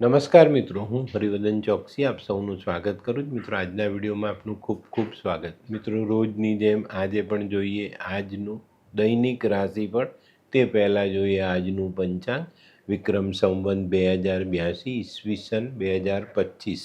નમસ્કાર મિત્રો, હું હરિવર્ધન ચોકસી આપ સૌનું સ્વાગત કરું છું. મિત્રો, આજના વિડીયોમાં આપનું ખૂબ ખૂબ સ્વાગત. મિત્રો, રોજની જેમ આજે પણ જોઈએ આજનું દૈનિક રાશિફળ. તે પહેલાં જોઈએ આજનું પંચાંગ. વિક્રમ સંવત 2082 ઈસવીસન 2025,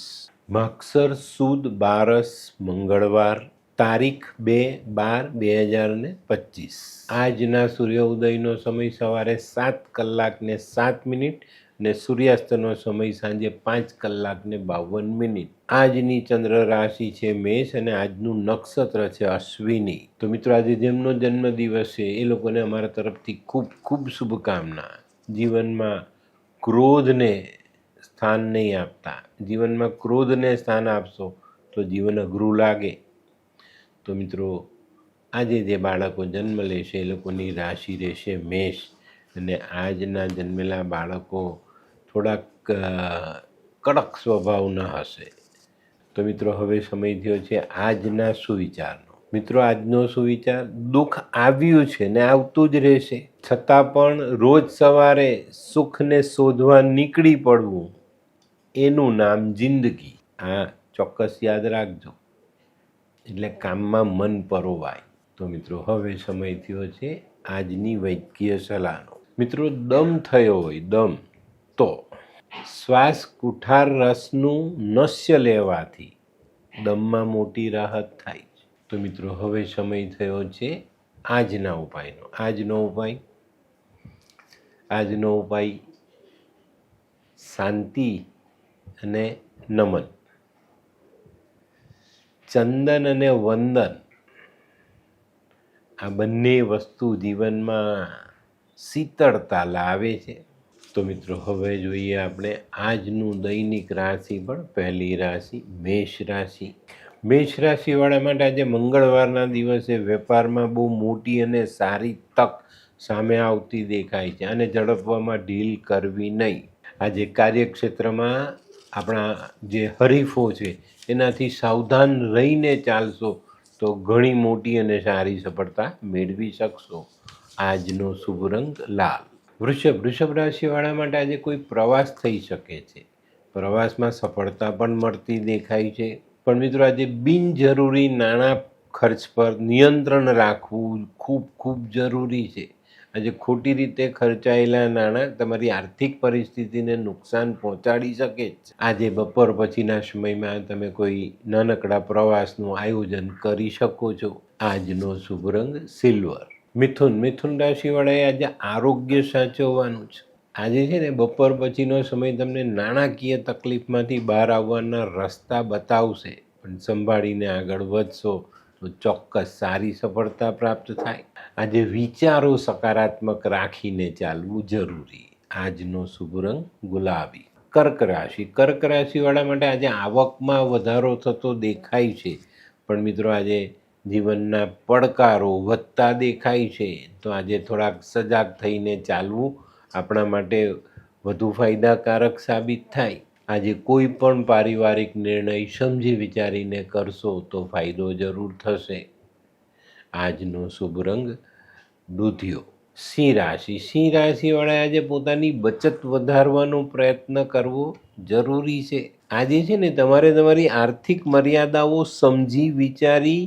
માગસર સુદ બારસ મંગળવાર, તારીખ 2/12/2025. આજના સૂર્ય ઉદયનો સમય સવારે 7:07 ને સૂર્યાસ્તનો સમય સાંજે 5:52. આજની ચંદ્ર રાશિ છે મેષ અને આજનું નક્ષત્ર છે અશ્વિની. તો મિત્રો, આજે જેમનો જન્મદિવસ છે એ લોકોને અમારા તરફથી ખૂબ ખૂબ શુભકામના. જીવનમાં ક્રોધને સ્થાન નહીં આપતા. જીવનમાં ક્રોધને સ્થાન આપશો તો જીવન અઘરું લાગે. તો મિત્રો, આજે જે બાળકો જન્મ લેશે એ લોકોની રાશિ રહેશે મેષ, અને આજના જન્મેલા બાળકો થોડાક કડક સ્વભાવના હશે. તો મિત્રો, હવે સમય થયો છે આજના સુવિચારનો. મિત્રો, આજનો સુવિચાર: દુઃખ આવ્યું છે ને આવતું જ રહેશે, છતાં પણ રોજ સવારે સુખને શોધવા નીકળી પડવું, એનું નામ જિંદગી. આ ચોક્કસ યાદ રાખજો, એટલે કામમાં મન પરોવાય. તો મિત્રો, હવે સમય થયો છે આજની વૈદ્યકીય સલાહનો. મિત્રો, દમ થયો હોય દમ, તો શ્વાસ કુઠાર રસનું નશ્ય લેવાથી દમમાં મોટી રાહત થાય છે. તો મિત્રો, હવે સમય થયો છે આજના ઉપાયનો. આજનો ઉપાય શાંતિ અને નમન. ચંદન અને વંદન, આ બંને વસ્તુ જીવનમાં શીતળતા લાવે છે. તો મિત્રો, હવે જોઈએ આપણે આજનું દૈનિક રાશિ. પણ પહેલી રાશિ મેષ રાશિ. મેષ રાશિવાળા માટે આજે મંગળવારના દિવસે વેપારમાં બહુ મોટી અને સારી તક સામે આવતી દેખાય છે, અને ઝડપવામાં ઢીલ કરવી નહીં. આજે કાર્યક્ષેત્રમાં આપણા જે હરીફો છે એનાથી સાવધાન રહીને ચાલશો તો ઘણી મોટી અને સારી સફળતા મેળવી શકશો. આજનો શુભ રંગ લાલ. વૃષભ રાશિવાળા માટે આજે કોઈ પ્રવાસ થઈ શકે છે. પ્રવાસમાં સફળતા પણ મળતી દેખાય છે. પણ મિત્રો, આજે બિનજરૂરી નાણાં ખર્ચ પર નિયંત્રણ રાખવું ખૂબ ખૂબ જરૂરી છે. આજે ખોટી રીતે ખર્ચાયેલા નાણાં તમારી આર્થિક પરિસ્થિતિને નુકસાન પહોંચાડી શકે છે. આજે બપોર પછીના સમયમાં તમે કોઈ નાનકડા પ્રવાસનું આયોજન કરી શકો છો. આજનો શુભ રંગ સિલ્વર. મિથુન રાશિવાળાએ આજે આરોગ્ય સાચવવાનું છે. આજે છે ને બપોર પછીનો સમય તમને નાણાકીય તકલીફમાંથી બહાર આવવાના રસ્તા બતાવશે, પણ સંભાળીને આગળ વધશો તો ચોક્કસ સારી સફળતા પ્રાપ્ત થાય. આજે વિચારો સકારાત્મક રાખીને ચાલવું જરૂરી. આજનો શુભ રંગ ગુલાબી. કર્ક રાશિવાળા માટે આજે આવકમાં વધારો થતો દેખાય છે, પણ મિત્રો, આજે જીવનના પડકારો વધતા દેખાય છે. તો આજે થોડાક સજાગ થઈને ચાલવું આપણા માટે વધુ ફાયદાકારક સાબિત થાય. આજે કોઈ પણ પારિવારિક નિર્ણય સમજી વિચારીને કરશો તો ફાયદો જરૂર થશે. આજનો શુભ રંગ દૂધિયો. સિંહ રાશિવાળાએ આજે પોતાની બચત વધારવાનો પ્રયત્ન કરવો જરૂરી છે. આજે છે ને તમારે તમારી આર્થિક મર્યાદાઓ સમજી વિચારી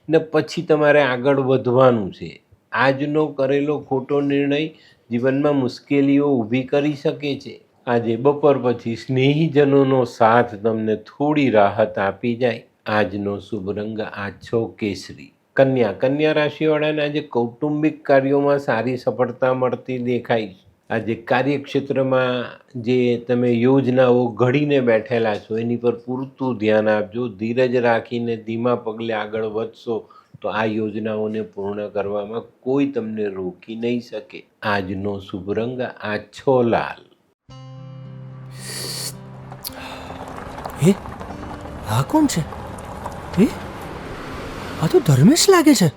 ને પછી તમારે આગળ વધવાનું છે. આજનો કરેલો ખોટો નિર્ણય જીવનમાં મુશ્કેલીઓ ઊભી કરી શકે છે. આજે બપોર પછી સ્નેહીજનોનો સાથ તમને થોડી રાહત આપી જાય. આજનો શુભ રંગ આછો કેસરી. કન્યા રાશિવાળાને આજે કૌટુંબિક કાર્યોમાં સારી સફળતા મળતી દેખાય છે. આજે કાર્યક્ષેત્રમાં જે તમે યોજનાઓ ઘડીને બેઠેલા છો એની પર પૂરતું ધ્યાન આપજો. ધીરજ રાખીને ધીમા પગલે આગળ વધશો તો આ યોજનાઓને પૂર્ણ કરવામાં કોઈ તમને રોકી નહીં શકે. આજનો શુભ રંગ આછો લાલ. હે, આ કોણ છે? હે, આ તો ધર્મેશ લાગે છે.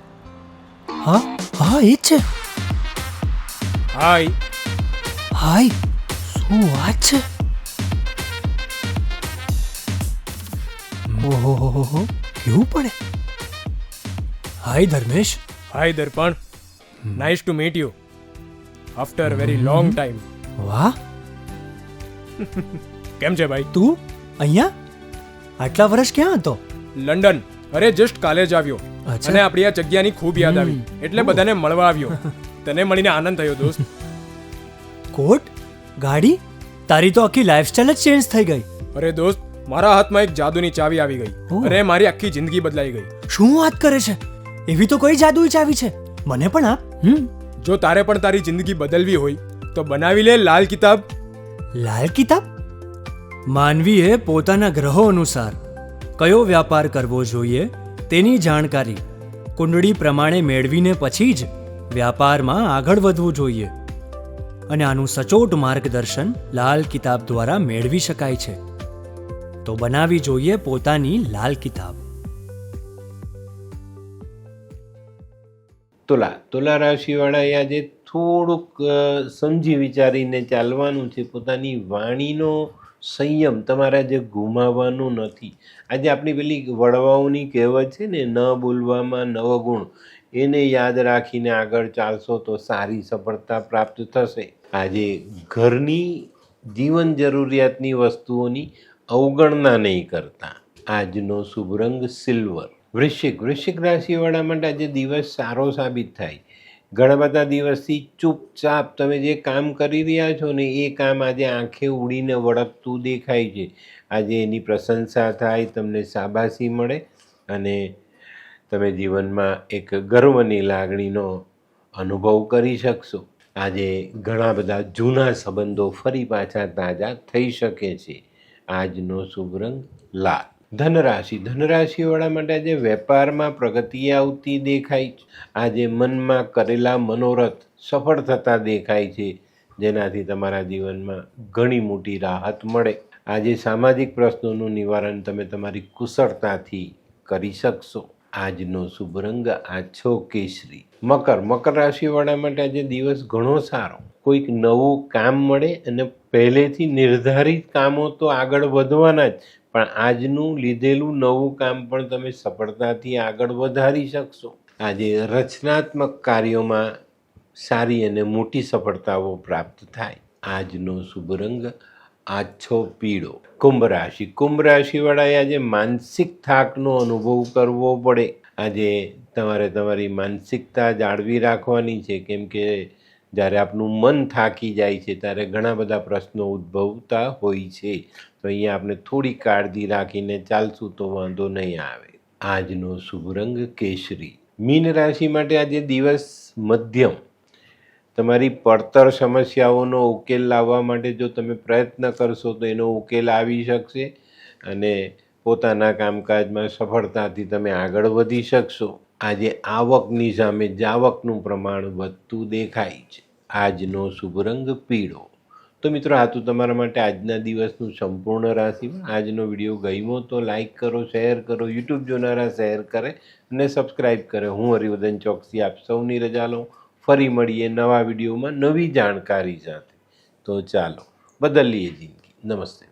હા, એ જ છે. હાય, શું વાત છે? ઓહો, કેવું પડે? Hi Dharmesh. Hi Darpan, nice to meet you after very long time. વાહ, કેમ છે ભાઈ? તું અહીંયા આટલા વર્ષ ક્યાં હતો? લંડન. અરે જસ્ટ કાલે જ આવ્યો અચ્છા. અને આપણી આ જગ્યાની ખૂબ યાદ આવી એટલે બધાને મળવા આવ્યો. તને મળીને આનંદ થયો દોસ્ત. કોટ, ગાડી, તારી તો આખી લાઈફસ્ટાઈલ જ ચેન્જ થઈ ગઈ. અરે દોસ્ત, મારા હાથમાં એક જાદુની ચાવી આવી ગઈ ઓહ. અને મારી આખી જિંદગી બદલાઈ ગઈ. શું વાત કરે છે? એવી તો કોઈ જાદુઈ ચાવી છે, મને પણ આપ. જો તારે પણ તારી જિંદગી બદલવી હોય તો બનાવી લે લાલ કિતાબ. લાલ કિતાબ? માનવીએ પોતાના ગ્રહો અનુસાર કયો વ્યાપાર કરવો જોઈએ તેની જાણકારી કુંડળી પ્રમાણે મેળવીને પછી જ વ્યાપારમાં આગળ વધવું જોઈએ. અને આનું સચોટ માર્ગદર્શન લાલ કિતાબ દ્વારા મેળવી શકાય છે. તો બનાવી જોઈએ પોતાની લાલ કિતાબ. તુલા રાશિવાળાએ આજે થોડુંક સમજી વિચારીને ચાલવાનું છે. પોતાની વાણીનો સંયમ તમારે આજે ગુમાવવાનું નથી. આજે આપણી પેલી વડવાઓની કહેવત છે ને, ન બોલવામાં નવગુણ, એને યાદ રાખીને આગળ ચાલશો તો સારી સફળતા પ્રાપ્ત થશે. આજે ઘરની જીવન જરૂરિયાતની વસ્તુઓની અવગણના નહીં કરતા. આજનો શુભ રંગ સિલ્વર. વૃશ્ચિક રાશિવાળા માટે આજે દિવસ સારો સાબિત થાય. ઘણા બધા દિવસથી ચૂપચાપ તમે જે કામ કરી રહ્યા છો ને એ કામ આજે આંખે ઉડીને વળગતું દેખાય છે. આજે એની પ્રશંસા થાય, તમને શાબાશી મળે અને તમે જીવનમાં એક ગર્વની લાગણીનો અનુભવ કરી શકશો. આજે ઘણા બધા જૂના સંબંધો ફરી પાછા તાજા થઈ શકે છે. આજનો શુભ રંગ લાલ. ધનરાશિવાળા માટે આજે વેપારમાં પ્રગતિ આવતી દેખાય છે. આજે મનમાં કરેલા મનોરથ સફળ થતા દેખાય છે, જેનાથી તમારા જીવનમાં ઘણી મોટી રાહત મળે. આજે સામાજિક પ્રશ્નોનું નિવારણ તમે તમારી કુશળતાથી કરી શકશો. આજનો શુભ રંગ આછો કેસરી. મકર રાશિવાળા માટે આજે દિવસ ઘણો સારો. કોઈક નવું કામ મળે અને પહેલેથી નિર્ધારિત કામો તો આગળ વધવાના જ, પણ આજનું લીધેલું નવું કામ પણ તમે સફળતાથી આગળ વધારી શકશો. આજે રચનાત્મક કાર્યોમાં સારી અને મોટી સફળતાઓ પ્રાપ્ત થાય. આજનો શુભ રંગ આછો પીળો. કુંભ રાશિવાળાએ આજે માનસિક થાકનો અનુભવ કરવો પડે. આજે તમારે તમારી માનસિકતા જાળવી રાખવાની છે, કેમ કે જ્યારે આપણું મન થાકી જાય છે ત્યારે ઘણા બધા પ્રશ્નો ઉદ્ભવતા હોય છે. તો અહીંયા આપણે થોડી કાળજી રાખીને ચાલશું તો વાંધો નહીં આવે. આજનો શુભ રંગ કેસરી. મીન રાશિ માટે આજે દિવસ મધ્યમ. તમારી પડતર સમસ્યાઓનો ઉકેલ લાવવા માટે જો તમે પ્રયત્ન કરશો તો એનો ઉકેલ આવી શકશે અને પોતાના કામકાજમાં સફળતાથી તમે આગળ વધી શકશો. આજે આવકની સામે જાવકનું પ્રમાણ વધતું દેખાય છે. આજનો શુભ રંગ પીળો. તો મિત્રો, આ તો તમારા માટે આજના દિવસનું સંપૂર્ણ રાશિમાં. આજનો વિડીયો ગમ્યો તો લાઈક કરો, શેર કરો, યુટ્યુબ જોનારા શેર કરે અને સબસ્ક્રાઈબ કરે. હું હરિવર્ધન ચોકસી આપ સૌની રજા લઉં. ફરી મળીએ નવા વિડીયોમાં નવી જાણકારી સાથે. તો ચાલો બદલીએ જિંદગી. નમસ્તે.